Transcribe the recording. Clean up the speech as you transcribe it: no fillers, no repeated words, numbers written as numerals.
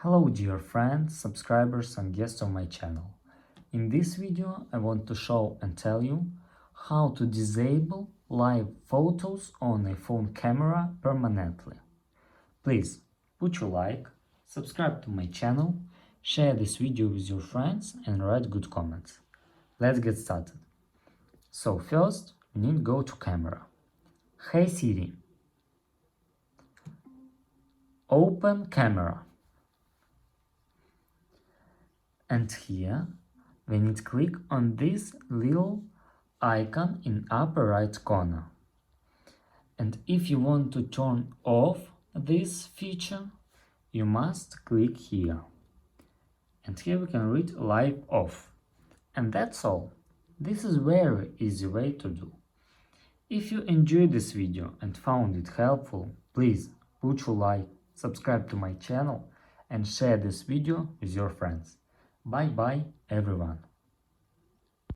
Hello dear friends, subscribers and guests of my channel. In this video I want to show and tell you how to disable live photos on a phone camera permanently. Please put your like, subscribe to my channel, share this video with your friends and write good comments. Let's get started. So first we need to go to camera. Hey Siri, open camera. And here we need to click on this little icon in upper right corner. And if you want to turn off this feature, you must click here. And here we can read live off. And that's all. This is very easy way to do. If you enjoyed this video and found it helpful, please put your like, subscribe to my channel and share this video with your friends. Bye bye everyone.